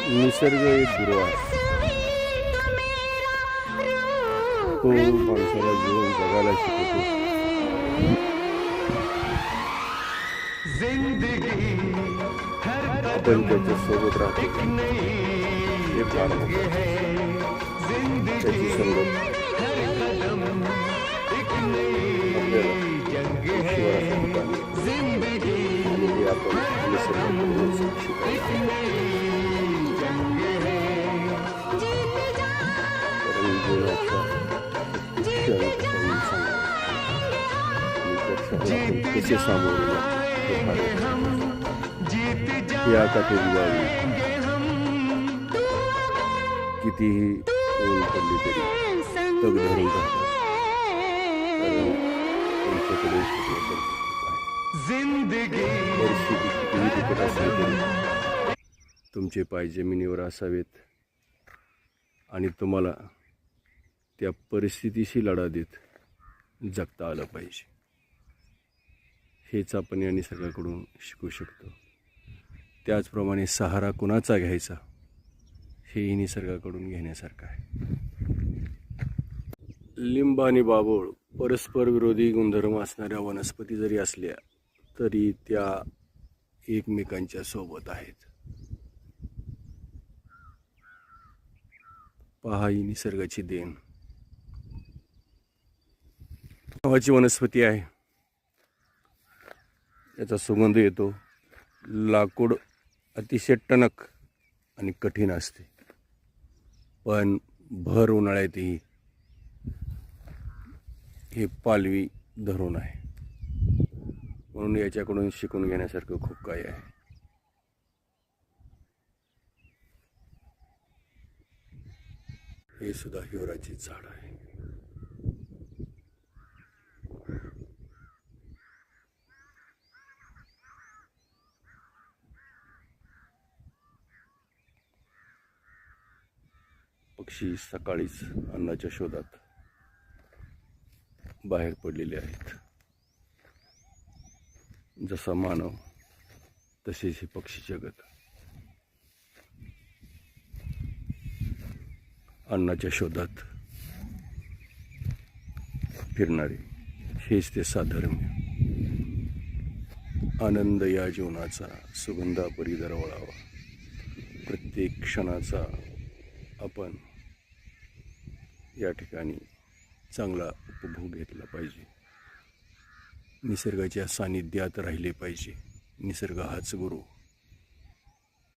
निसर्ग एक गुरु आहे. तो माणसाला जीवन जगायला शिकवतो. आपण त्याच्या सोबत राहतो हे फार मोठं. त्याची संगत आपल्याला ईश्वराच्या ठिकाणी आणि हे आपण निसर्गाकडून शिकायचं. कसे सामोरे या काटेरी कितीही ऊन पडली तरी तग धरून राहतात. तुमच्याकडे परिस्थिती कितीही बिकट असली तरी तुमचे पाय जमिनीवर असावेत आणि तुम्हाला त्या परिस्थितीशी लढा देत जगता आलं पाहिजे. हेच आपण या निसर्गाकडून शिकू शकतो. त्याचप्रमाणे सहारा कुणाचा घ्यायचा हेही निसर्गाकडून घेण्यासारखं आहे. लिंब आणि बाभूळ परस्पर विरोधी गुणधर्म असणाऱ्या वनस्पती जरी असल्या तरी त्या एकमेकांच्या सोबत आहेत. पहा ही निसर्गाची देण. नावाची वनस्पती आहे. याचा सुगंध येतो. लाकूड अतिशय टणक आणि कठीण असते, पण भर उन्हाळ्यातही हे पालवी धरून आहे. म्हणून याच्याकडून शिकून घेण्यासारखं खूप काही आहे. हे सुद्धा हिवराचे झाड आहे. पक्षी सकाळीच अन्नाच्या शोधात बाहेर पडलेले आहेत. जसा मानव तसेच हे पक्षी जगत अन्नाच्या शोधात फिरणारे हेच ते साधर्म्य. आनंद या जीवनाचा सुगंधापरी दरवळावा. प्रत्येक क्षणाचा आपण या ठिकाणी चांगला उपभोग घेतला पाहिजे. निसर्गाच्या सानिध्यात राहिले पाहिजे. निसर्ग हाच गुरु.